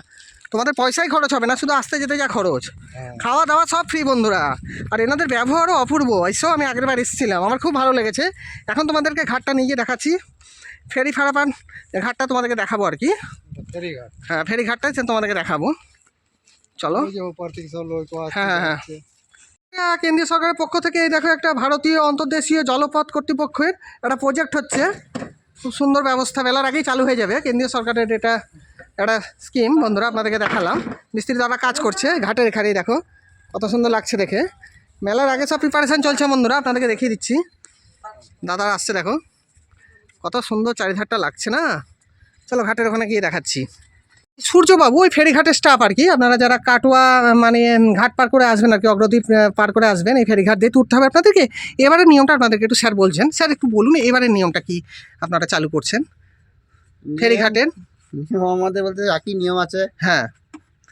Speaker 1: তোমাদের পয়সাই খরচ হবে না, শুধু আসতে যেতে যা খরচ, খাওয়া দাওয়া সব ফ্রি বন্ধুরা। আর এনাদের ব্যবহারও অপূর্ব। এসেও আমি আগের বার এসেছিলাম, আমার খুব ভালো লেগেছে। এখন তোমাদেরকে ঘাটটা নিয়ে গিয়ে দেখাচ্ছি, ফেরি ফারাপান ঘাটটা তোমাদেরকে দেখাবো আর কি।
Speaker 3: ফেরিঘাট।
Speaker 1: হ্যাঁ ফেরি ঘাটটাই তোমাদেরকে দেখাবো, চলো।
Speaker 3: ওই যে ওপর থেকে সব লোক আসছে,
Speaker 1: হ্যাঁ, হ্যাঁ।
Speaker 3: যাচ্ছে।
Speaker 1: কেন্দ্রীয় সরকারের পক্ষ থেকে এই দেখো একটা ভারতীয় অন্তর্দেশীয় জলপথ কর্তৃপক্ষের একটা প্রজেক্ট হচ্ছে, খুব সুন্দর ব্যবস্থা, বেলার আগেই চালু হয়ে যাবে। কেন্দ্রীয় সরকারের এটা একটা স্কিম বন্ধুরা, আপনাদেরকে দেখালাম। মিস্ত্রি দাদা কাজ করছে ঘাটের এখানেই, দেখো কত সুন্দর লাগছে দেখে। মেলার আগে সব প্রিপারেশান চলছে বন্ধুরা, আপনাদেরকে দেখিয়ে দিচ্ছি। দাদা আসছে দেখো, কত সুন্দর চারিধারটা লাগছে না। চলো ঘাটের ওখানে গিয়ে দেখাচ্ছি। সূর্যবাবু ওই ফেরিঘাটের স্টাফ আর কি, আপনারা যারা কাটোয়া মানে ঘাট পার করে আসবেন আর কি, অগ্রদ্বীপ পার করে আসবেন, এই ফেরিঘাট দিয়ে তুলতে হবে আপনাদেরকে। এবারের নিয়মটা আপনাদেরকে একটু স্যার বলছেন, স্যার একটু বলুন এবারের নিয়মটা কি আপনারা চালু করছেন ফেরিঘাটের?
Speaker 6: নিয়ম আমাদের বলতে একই নিয়ম আছে,
Speaker 1: হ্যাঁ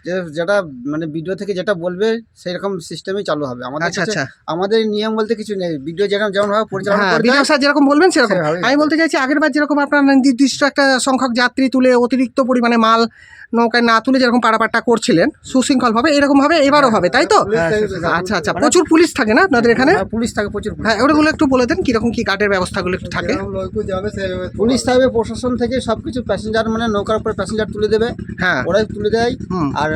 Speaker 6: যে যেটা মানে ভিডিও থেকে যেটা বলবে সেরকম সিস্টেমেই চালু হবে আমাদের
Speaker 1: আচ্ছা
Speaker 6: কাছে।
Speaker 1: আচ্ছা,
Speaker 6: আমাদের নিয়ম বলতে কিছু নেই, ভিডিও যেমন ভাবে পরিচালনা
Speaker 1: হ্যাঁ
Speaker 6: করবে
Speaker 1: বিডিও স্যার যেরকম বলবেন সেরকম।
Speaker 6: সেভাবেই
Speaker 1: আমি বলতে চাইছি আগের বার যেরকম আপনার নির্দিষ্ট একটা সংখ্যক যাত্রী তুলে অতিরিক্ত পরিমাণে মাল নৌকায় না তুলে যেরকম পারাপারটা করছিলেন সুশৃঙ্খলভাবে, এরকমভাবে এবারও হবে, তাই তো? আচ্ছা আচ্ছা, প্রচুর পুলিশ থাকে না আপনাদের এখানে?
Speaker 6: হ্যাঁ, পুলিশ থাকে প্রচুর পুলিশ।
Speaker 1: হ্যাঁ ওগুলো একটু বলে দেন কীরকম কী গার্ডের ব্যবস্থাগুলো একটু থাকে।
Speaker 3: যেরকম লোক যাবে সেইভাবে
Speaker 6: পুলিশ থাকবে, প্রশাসন থেকে সবকিছু প্যাসেঞ্জার মানে নৌকার উপরে প্যাসেঞ্জার তুলে দেবে,
Speaker 1: হ্যাঁ
Speaker 6: ওরাই তুলে দেয়।
Speaker 1: হুম।
Speaker 6: আর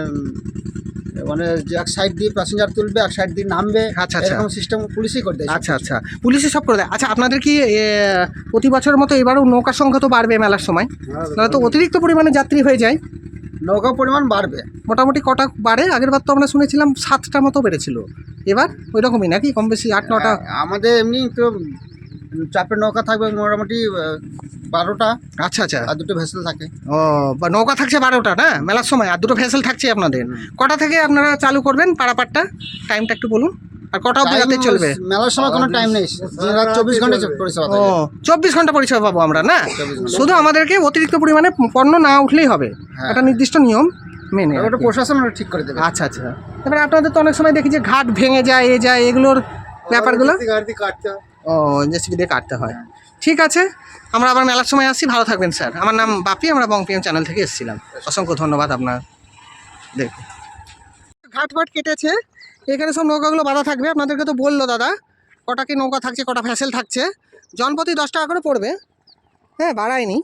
Speaker 6: মানে যে এক সাইড দিয়ে প্যাসেঞ্জার তুলবে, এক সাইড দিয়ে নামবে,
Speaker 1: আচ্ছা, আচ্ছা।
Speaker 6: এরকম সিস্টেম পুলিশই করে দেয়।
Speaker 1: আচ্ছা আচ্ছা, পুলিশে সব করে দেয়। আচ্ছা আপনাদের কি প্রতি বছরের মতো এবারও নৌকার সংখ্যা তো বাড়বে মেলার সময়, নাহলে তো অতিরিক্ত পরিমাণে যাত্রী হয়ে যায়?
Speaker 6: নৌকার পরিমাণ বাড়বে।
Speaker 1: মোটামুটি কটা বাড়ে? আগের বার তো আমরা শুনেছিলাম 7টা মতো বেড়েছিল, এবার ওই রকমই নাকি কম বেশি 8-9টা?
Speaker 6: আমাদের এমনি তো চাপের নৌকা থাকবে মোটামুটি 12টা,
Speaker 1: আচ্ছা আচ্ছা,
Speaker 6: আর দুটো ভেসেল থাকে।
Speaker 1: ও বা নৌকা থাকছে 12টা না মেলার সময়, আর দুটো ভেসেল থাকছে আপনাদের। কটা থেকে আপনারা চালু করবেন পারাপারটা, টাইমটা একটু বলুন, আর কটা অবধি রাতে চলবে?
Speaker 6: মেলার সময় কোনো টাইম নেই, 24 ঘন্টা পরিষেবা
Speaker 1: ও
Speaker 6: থাকে।
Speaker 1: 24 ঘন্টা পরিষেবা পাবো আমরা না? শুধু আমাদেরকে অতিরিক্ত পরিমাণে পণ্য না উঠলেই হবে, একটা নির্দিষ্ট নিয়ম মেনে আর
Speaker 6: ওটা
Speaker 1: কি।
Speaker 6: প্রশাসন ওটা ঠিক করে দেবে।
Speaker 1: আচ্ছা আচ্ছা, এবার আপনাদের তো অনেক সময় দেখি যে ঘাট ভেঙে যায়, এ যায়, এগুলোর ব্যাপারগুলো?
Speaker 3: গাড়ি কাটতে হবে।
Speaker 1: ও জেসিবি দিয়ে কাটতে হয়। ঠিক আছে, আমরা আবার মেলার সময় আসছি, ভালো থাকবেন স্যার। আমার নাম বাপি, আমরা বংপিএম চ্যানেল থেকে এসেছিলাম। অসংখ্য ধন্যবাদ আপনার। দেখুন ঘাট ফাট কেটেছে, এখানে সব নৌকাগুলো বাঁধা থাকবে। আপনাদেরকে তো বললো দাদা কটা কি নৌকা থাকছে, কটা ভ্যাসেল থাকছে, জনপ্রতি 10 টাকা করে পড়বে, হ্যাঁ বাড়ায়নি।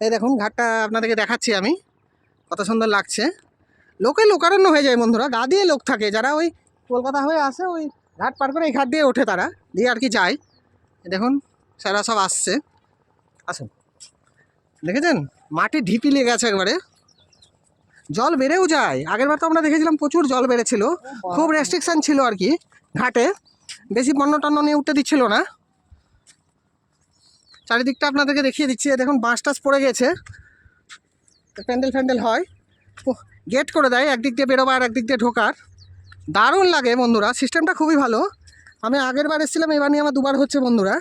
Speaker 1: এই দেখুন ঘাটটা আপনাদেরকে দেখাচ্ছি আমি, কত সুন্দর লাগছে। লোকে লোকারণ্য হয়ে যায় বন্ধুরা, গা দিয়ে লোক থাকে, যারা ওই কলকাতা হয়ে আসে ওই ঘাট পার করে এই ঘাট দিয়ে ওঠে, তারা দিয়ে আর কি যায়। দেখুন স্যারা সব আসছে, আসুন। দেখেছেন মাটি ঢিপি লেগে গেছে একবারে, জল বেড়েও যায়। আগেরবার তো আমরা দেখেছিলাম প্রচুর জল বেড়েছিল, খুব রেস্ট্রিকশান ছিল আর কি ঘাটে, বেশি পণ্য টণ্য নিয়ে উঠতে দিচ্ছিল না। চারিদিকটা আপনাদেরকে দেখিয়ে দিচ্ছি, দেখুন বাঁশ টাস পড়ে গেছে, প্যান্ডেল ফ্যান্ডেল হয়, গেট করে দেয় একদিক দিয়ে বেরোবার একদিক দিয়ে ঢোকার। দারুণ লাগে বন্ধুরা, সিস্টেমটা খুবই ভালো। আমি আগের বার এসেছিলাম, এবার নিয়ে আমার 2বার হচ্ছে বন্ধুরা।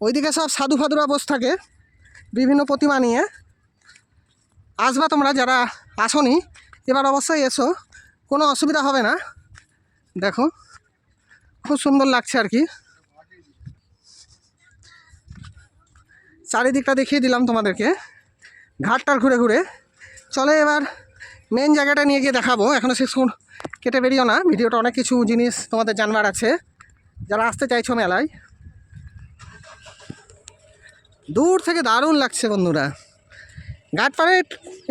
Speaker 1: ওইদিকে সব সাধু ফাধুরা বসে থাকে বিভিন্ন প্রতিমা নিয়ে। আসবা তোমরা যারা আসনি, এবার অবশ্যই এসো, কোনো অসুবিধা হবে না। দেখো খুব সুন্দর লাগছে আর কি, চারিদিকটা দেখিয়ে দিলাম তোমাদেরকে ঘাটটার ঘুরে ঘুরে। চলে এবার মেন জায়গাটা নিয়ে গিয়ে দেখাবো, এখনও শেষ কেটে বেরিও না, ভিডিওটা অনেক কিছু জিনিস তোমাদের জানবার আছে যারা আসতে চাইছো মেলায়। দূর থেকে দারুণ লাগছে বন্ধুরা। ঘাট পাড়ে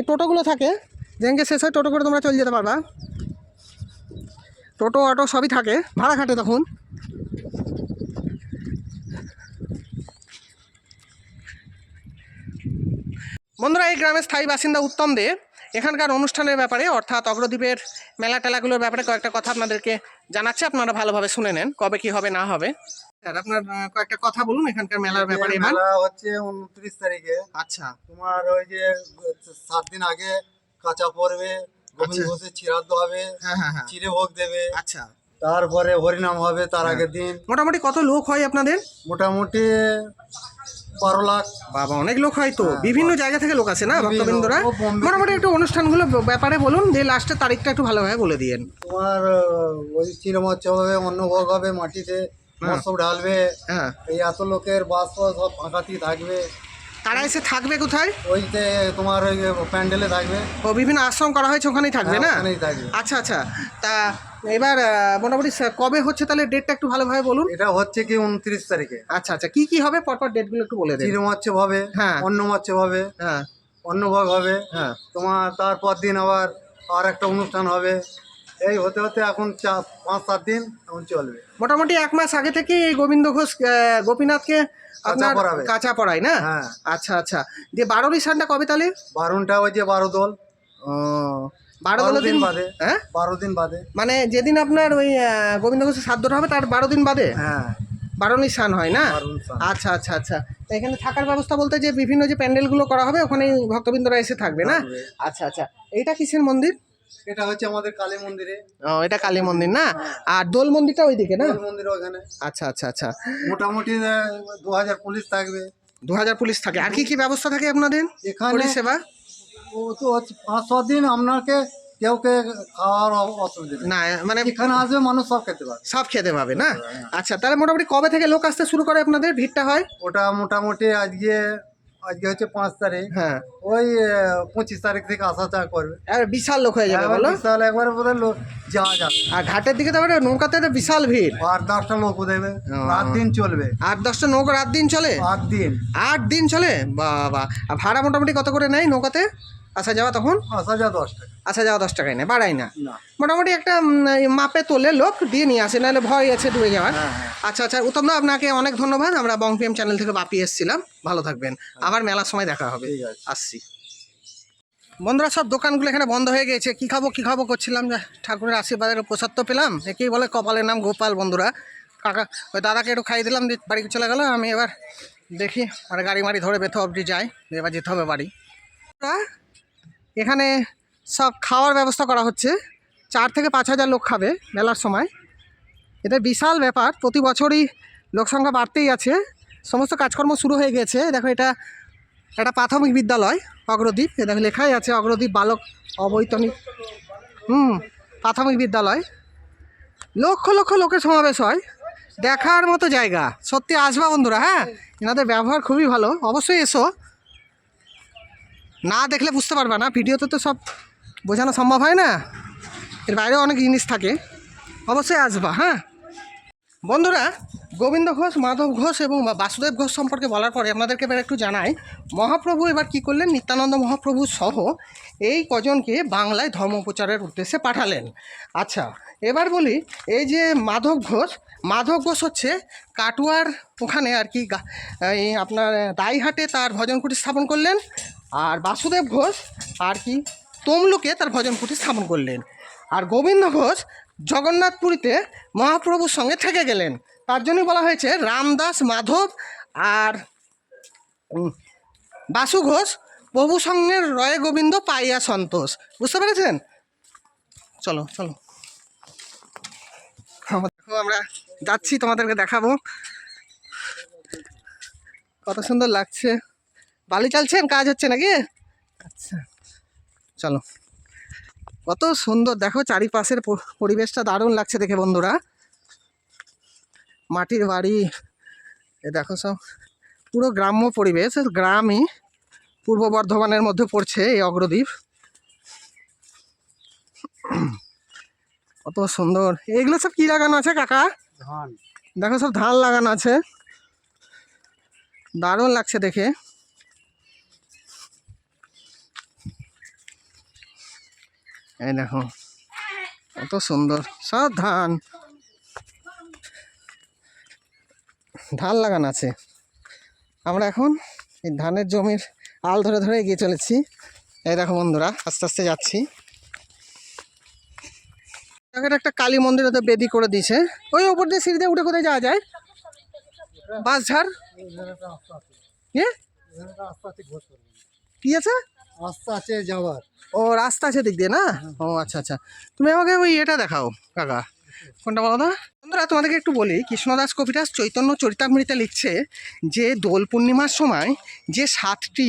Speaker 1: টোটোগুলো থাকে, যেদিনকে শেষ হয় টোটো করে তোমরা চলে যেতে পারবা, টোটো অটো সবই থাকে, ভাড়া খাটে তখন। বন্ধুরা এই গ্রামের স্থায়ী বাসিন্দা উত্তম দে এখানকার অনুষ্ঠানের ব্যাপারে অর্থাৎ অগ্রদ্বীপের মেলা টেলাগুলোর ব্যাপারে কয়েকটা কথা আপনাদেরকে জানাচ্ছি, আপনারা ভালোভাবে শুনে নেন কবে কি হবে না হবে। স্যার আপনার কয়েকটা কথা বলুন এখানকার মেলার ব্যাপারে এবার।
Speaker 3: মেলা হচ্ছে 29 তারিখে।
Speaker 1: আচ্ছা
Speaker 3: তোমার ওই যে 7 দিন আগে কাঁচা পড়বে, গোবিন্দ ঘোষের চিরাদ্দ হবে,
Speaker 1: হ্যাঁ হ্যাঁ হ্যাঁ
Speaker 3: চিড়ে ভোগ দেবে,
Speaker 1: আচ্ছা
Speaker 3: তারপরে হরিনাম হবে তার আগের দিন।
Speaker 1: মোটামুটি কত লোক হয় আপনাদের?
Speaker 3: মোটামুটি 12 লাখ।
Speaker 1: বাবা অনেক লোক হয় তো, বিভিন্ন জায়গা থেকে লোক আসে না ভক্তবৃন্দরা?
Speaker 3: ও, বোম্বে
Speaker 1: মোটামুটি একটু অনুষ্ঠানগুলো ব্যাপারে বলুন, যে লাস্টের তারিখটা একটু ভালোভাবে বলে দিয়েন।
Speaker 3: তোমার ওই চিরমচ্ছব হবে, অন্নভোগ হবে, মাটিতে মৎস্য ঢালবে।
Speaker 1: হ্যাঁ
Speaker 3: এই এত লোকের বাস ফাস সব ফাঁকাতেই থাকবে।
Speaker 1: তারা এসে থাকবে কোথায়?
Speaker 3: ওইতে তোমার ওই প্যান্ডেলে থাকবে।
Speaker 1: ও বিভিন্ন আশ্রম করা হয়েছে ওখানেই থাকবে না?
Speaker 3: হ্যাঁ, ওখানেই থাকবে।
Speaker 1: আচ্ছা আচ্ছা, তা এবার মোটামুটি কবে হচ্ছে তাহলে, ডেটটা একটু ভালোভাবে বলুন।
Speaker 3: এটা হচ্ছে কি 29 তারিখে।
Speaker 1: আচ্ছা আচ্ছা, কি কি হবে পরপর ডেটগুলো একটু বলে দেন।
Speaker 3: চিরমচ্ছব হবে,
Speaker 1: হ্যাঁ।
Speaker 3: অন্নমচ্ছব হবে,
Speaker 1: হ্যাঁ
Speaker 3: অন্নভোগ হবে,
Speaker 1: হ্যাঁ
Speaker 3: তোমার তারপর দিন আবার আর একটা অনুষ্ঠান হবে। এই হতে হতে এখন 5-7 দিন এখন চলবে।
Speaker 1: মোটামুটি 1 মাস আগে থেকে এই গোবিন্দ ঘোষ গোপীনাথকে আপনার
Speaker 3: পড়াবে।
Speaker 1: কাঁচা পড়ায় না?
Speaker 3: হ্যাঁ।
Speaker 1: আচ্ছা আচ্ছা, দিয়ে 12 নিশানটা কবে তাহলে?
Speaker 3: 12টা ওই যে 12 দোল,
Speaker 1: ও 12
Speaker 3: 12
Speaker 1: দিন
Speaker 3: দিন বাদে।
Speaker 1: হ্যাঁ
Speaker 3: 12 দিন বাদে।
Speaker 1: মানে যেদিন আপনার ওই গোবিন্দ ঘোষের শ্রাদ্ধটা হবে তার 12 দিন বাদে
Speaker 3: হ্যাঁ
Speaker 1: 12 নিশান হয় না?
Speaker 3: 12 নিশান।
Speaker 1: আচ্ছা আচ্ছা আচ্ছা, তা এখানে থাকার ব্যবস্থা বলতে যে বিভিন্ন যে প্যান্ডেলগুলো করা হবে ওখানেই ভক্তবৃন্দরা এসে থাকবে না?
Speaker 3: থাকবে।
Speaker 1: আচ্ছা আচ্ছা, এইটা কিসের মন্দির?
Speaker 3: এটা হচ্ছে আমাদের কালী মন্দিরে।
Speaker 1: ও এটা কালী মন্দির না? আর দোল মন্দিরটা ওইদিকে না?
Speaker 3: দোল মন্দির ওখানে।
Speaker 1: আচ্ছা আচ্ছা আচ্ছা,
Speaker 3: মোটামুটি 2000 পুলিশ থাকবে।
Speaker 1: 2000 পুলিশ থাকে। আর কি কি ব্যবস্থা থাকে আপনাদের
Speaker 3: এখানে
Speaker 1: পরিষেবা?
Speaker 3: ও তো হচ্ছে 5-7 দিন আপনাকে কেউকে খাওয়ার অসুবিধা নেই।
Speaker 1: না মানে
Speaker 3: এখানে আসবে মানুষ সব খেতে পারে।
Speaker 1: সব খেতে পাবে না? আচ্ছা, তাহলে মোটামুটি কবে থেকে লোক আসতে শুরু করে আপনাদের, ভিড়টা হয়?
Speaker 3: ওটা মোটামুটি আজকে হচ্ছে 5 তারিখ।
Speaker 1: হ্যাঁ,
Speaker 3: ওই 25 তারিখ থেকে আসা চা করবে।
Speaker 1: আর বিশাল লোক হয়ে যাবে
Speaker 3: একবার
Speaker 1: বলো।
Speaker 3: বিশাল একবারে বোধহয় লোক যাওয়া যাবে।
Speaker 1: আর ঘাটের দিকে তো আবার নৌকাতে তো বিশাল ভিড়।
Speaker 3: 8-10টা লোক দেবে,
Speaker 1: ও।
Speaker 3: রাত দিন চলবে।
Speaker 1: 8-10টা নৌকা রাত দিন চলে?
Speaker 3: 8 দিন
Speaker 1: 8 দিন চলে, বাবা। আর ভাড়া মোটামুটি কত করে নেয় নৌকাতে আসা যাওয়া তখন?
Speaker 3: আসা যা 10 টাকা।
Speaker 1: আসা যাওয়া 10 টাকায় নেয়, বাড়ায় না?
Speaker 3: না।
Speaker 1: মোটামুটি একটা এই মাপে তোলে লোক দিয়ে নিয়ে আসে, নাহলে ভয় আছে ডুবে যাওয়ার।
Speaker 3: হ্যাঁ।
Speaker 1: আচ্ছা আচ্ছা, উত্তম দা আপনাকে অনেক ধন্যবাদ। আমরা বং পিএম চ্যানেল থেকে বাপি এসেছিলাম, ভালো থাকবেন, আবার মেলার সময় দেখা হবে।
Speaker 3: ঠিক আছে।
Speaker 1: আসছি। বন্ধুরা সব দোকানগুলো এখানে বন্ধ হয়ে গেছে, কী খাবো করছিলাম, যে ঠাকুরের আশীর্বাদের প্রসাদ তো পেলাম। একেই বলে কপালের নাম গোপাল। বন্ধুরা কাকা ওই দাদাকে একটু খাইয়ে দিলাম, দিয়ে বাড়ি চলে গেল। আমি এবার দেখি আর গাড়ি মাড়ি ধরে বেথা অবধি যাই, এবার যেতে হবে বাড়ি। এখানে সব খাওয়ার ব্যবস্থা করা হচ্ছে, 4 থেকে 5 হাজার লোক খাবে মেলার সময়। এটা বিশাল ব্যাপার, প্রতি বছরই লোক সংখ্যা বাড়তেই আছে। সমস্ত কাজকর্ম শুরু হয়ে গেছে। দেখো এটা একটা প্রাথমিক বিদ্যালয় অগ্রদ্বীপ, এ দেখো লেখাই আছে অগ্রদ্বীপ বালক অবৈতনিক প্রাথমিক বিদ্যালয়। লক্ষ লক্ষ লোকের সমাবেশ হয়, দেখার মতো জায়গা। সত্যি আসবা বন্ধুরা, হ্যাঁ এনাদের ব্যবহার খুবই ভালো। অবশ্যই এসো, না দেখলে বুঝতে পারবা না, ভিডিওতে তো সব বোঝানো সম্ভব হয় না, এর বাইরেও অনেক জিনিস থাকে। অবশ্যই আসবা। হ্যাঁ বন্ধুরা, গোবিন্দ ঘোষ, মাধব ঘোষ এবং বাসুদেব ঘোষ সম্পর্কে বলার পরে আপনাদেরকে এবার একটু জানাই, মহাপ্রভু এবার কী করলেন, নিত্যানন্দ মহাপ্রভু সহ এই কজনকে বাংলায় ধর্মপ্রচারের উদ্দেশ্যে পাঠালেন। আচ্ছা এবার বলি, এই যে মাধব ঘোষ হচ্ছে কাটুয়ার ওখানে আর কি, এই আপনার দাইহাটে তার ভজন কুটি স্থাপন করলেন। আর বাসুদেব ঘোষ আর কি তমলুকে তার ভজন কুটি স্থাপন করলেন। আর গোবিন্দ ঘোষ জগন্নাথপুরীতে মহাপ্রভুর সঙ্গে থেকে গেলেন। তার জন্যই বলা হয়েছে রামদাস মাধব আর বাসু ঘোষ প্রভু সঙ্গের রয়ে গোবিন্দ পাইয়া সন্তোষ। বুঝতে পেরেছেন? চলো চলো দেখো, আমরা যাচ্ছি, তোমাদেরকে দেখাবো কত সুন্দর লাগছে। বালি চালছেন, কাজ হচ্ছে নাকি? আচ্ছা চলো, কত সুন্দর দেখো, চারিপাশের পরিবেশটা দারুণ লাগছে দেখে বন্ধুরা। মাটির বাড়ি, এ দেখো সব পুরো গ্রাম্য পরিবেশ। গ্রামই পূর্ব বর্ধমানের মধ্যে পড়ছে এই অগ্রদ্বীপ। কত সুন্দর। এইগুলো সব কি লাগানো আছে কাকা?
Speaker 3: ধান।
Speaker 1: দেখো সব ধান লাগানো আছে, দারুণ লাগছে দেখে। এই দেখো কত সুন্দর, সব ধান লাগানো আছে। আমরা এখন এই ধানের জমির আল ধরে ধরে এগিয়ে চলেছি। এই দেখো বন্ধুরা, আস্তে আস্তে যাচ্ছি। এখানে একটা কালী মন্দির ওদের বেদি করে দিয়েছে। ওই ওপর দিয়ে সিঁড়ি দিয়ে উঠে কোথায় যাওয়া যায়? বাঁশঝাড় কি আছে?
Speaker 3: রাস্তা আছে যাওয়ার।
Speaker 1: ও রাস্তা আছে দিক দিয়ে না? ও আচ্ছা আচ্ছা। তুমি আমাকে ওই এটা দেখাও কাকা, কোনটা বলো না? বন্ধুরা তোমাদেরকে একটু বলি, কৃষ্ণদাস কবিরাজ চৈতন্য চরিতামৃতে লিখছে যে দোল পূর্ণিমার সময় যে 7টি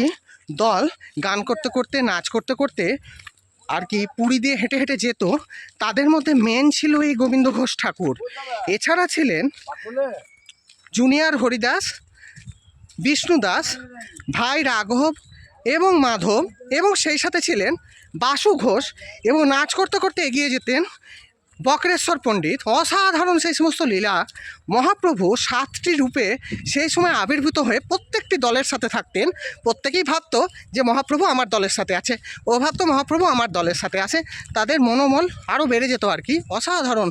Speaker 1: দল গান করতে করতে নাচ করতে করতে আর কি পুরী দিয়ে হেঁটে হেঁটে যেত, তাদের মধ্যে মেন ছিল এই গোবিন্দ ঘোষ ঠাকুর। এছাড়া ছিলেন জুনিয়র হরিদাস, বিষ্ণু দাস, ভাই রাঘব এবং মাধব, এবং সেই সাথে ছিলেন বাসু ঘোষ, এবং নাচ করতে করতে এগিয়ে যেতেন বক্রেশ্বর পণ্ডিত। অসাধারণ সেই সমস্ত লীলা। মহাপ্রভু 7টি রূপে সেই সময় আবির্ভূত হয়ে প্রত্যেকটি দলের সাথে থাকতেন। প্রত্যেকেই ভাবতো যে মহাপ্রভু আমার দলের সাথে আছে, ও ভাবতো মহাপ্রভু আমার দলের সাথে আছে। তাদের মনোবল আরও বেড়ে যেত আর কি। অসাধারণ।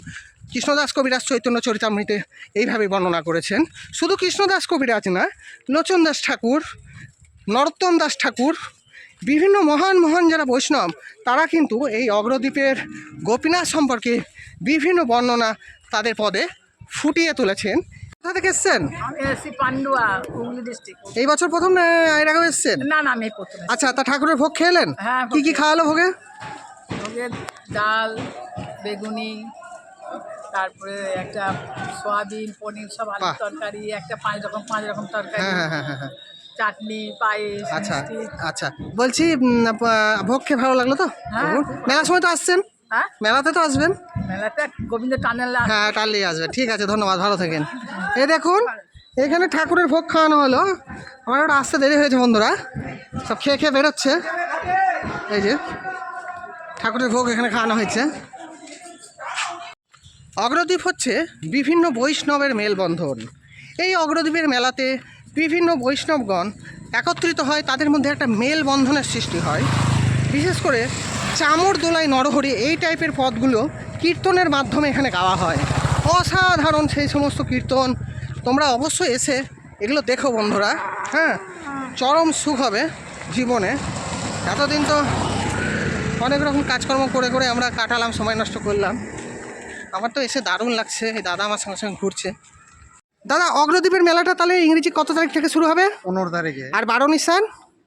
Speaker 1: কৃষ্ণদাস কবিরাজ চৈতন্য চরিতামৃতে এইভাবে বর্ণনা করেছেন। শুধু কৃষ্ণদাস কবিরাজ না, লোচন দাস ঠাকুর, নরোত্তম দাস ঠাকুর, বিভিন্ন মহান মহান যারা বৈষ্ণব, তারা কিন্তু এই অগ্রদ্বীপের গোপীনাথ সম্পর্কে বিভিন্ন বর্ণনা তাদের পদে ফুটিয়ে তুলেছেন। কোথা থেকে এসছেন?
Speaker 5: আমি এসেছি পান্ডুয়া, হুগলি ডিস্ট্রিক্ট।
Speaker 1: এই বছর প্রথম না এর আগেও এসছেন?
Speaker 5: না না, আমি প্রথমে।
Speaker 1: আচ্ছা, তা ঠাকুরের ভোগ খেলেন?
Speaker 5: হ্যাঁ,
Speaker 1: কি কি খাওয়ালো ভোগে?
Speaker 5: ভোগের ডাল, বেগুনি, তারপরে একটা সয়াবিন, পনির, সব আলুর
Speaker 1: বাহ।
Speaker 5: তরকারি, একটা 5 রকম তরকারি,
Speaker 1: হ্যাঁ হ্যাঁ হ্যাঁ হ্যাঁ হ্যাঁ।
Speaker 5: চাটনি, পায়েস,
Speaker 1: আচ্ছা
Speaker 5: মিষ্টি।
Speaker 1: আচ্ছা, বলছি ভোগ খেয়ে ভালো লাগলো তো?
Speaker 5: হ্যাঁ, খুব ভালো।
Speaker 1: মেলার সময় তো আসছেন,
Speaker 5: হ্যাঁ,
Speaker 1: মেলাতে তো আসবেন।
Speaker 5: মেলাতে গোবিন্দ টানেলে
Speaker 1: হ্যাঁ, টানলেই আসবে। ঠিক আছে, ধন্যবাদ, ভালো থাকেন। এই দেখুন, এখানে ঠাকুরের ভোগ খাওয়ানো হলো। আমার ওটা আসতে দেরি হয়েছে বন্ধুরা, সব খেয়ে খেয়ে বেরোচ্ছে। এই যে ঠাকুরের ভোগ এখানে খাওয়ানো হয়েছে। অগ্রদ্বীপ হচ্ছে বিভিন্ন বৈষ্ণবের মেলবন্ধন। এই অগ্রদ্বীপের মেলাতে বিভিন্ন বৈষ্ণবগণ একত্রিত হয়, তাদের মধ্যে একটা মেলবন্ধনের সৃষ্টি হয়। বিশেষ করে চামর দোলাই নরহরি এই টাইপের পদগুলো কীর্তনের মাধ্যমে এখানে গাওয়া হয়। অসাধারণ সেই সমস্ত কীর্তন। তোমরা অবশ্যই এসে এগুলো দেখো বন্ধুরা। হ্যাঁ, চরম সুখ হবে জীবনে। এতদিন তো অনেক রকম কাজকর্ম করে করে আমরা কাটালাম, সময় নষ্ট করলাম। আমার তো এসে দারুণ লাগছে। এই দাদা আমার সঙ্গে সঙ্গে ঘুরছে। দাদা, অগ্রদ্বীপের মেলাটা তাহলে ইংরেজি কত তারিখ থেকে শুরু হবে?
Speaker 3: 15 তারিখে।
Speaker 1: আর 12 নিশান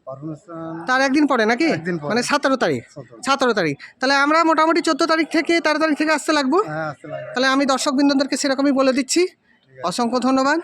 Speaker 3: পারমিশন
Speaker 1: তার একদিন পরে নাকি?
Speaker 3: একদিন পরে।
Speaker 1: মানে 17 তারিখ। 17 তারিখ। তাহলে আমরা মোটামুটি 14 তারিখ থেকে 13 তারিখ থেকে আসতে লাগবো।
Speaker 3: হ্যাঁ আসতে লাগে।
Speaker 1: তাহলে আমি দর্শকবৃন্দদেরকে সেরকমই বলে দিচ্ছি। অসংখ্য ধন্যবাদ।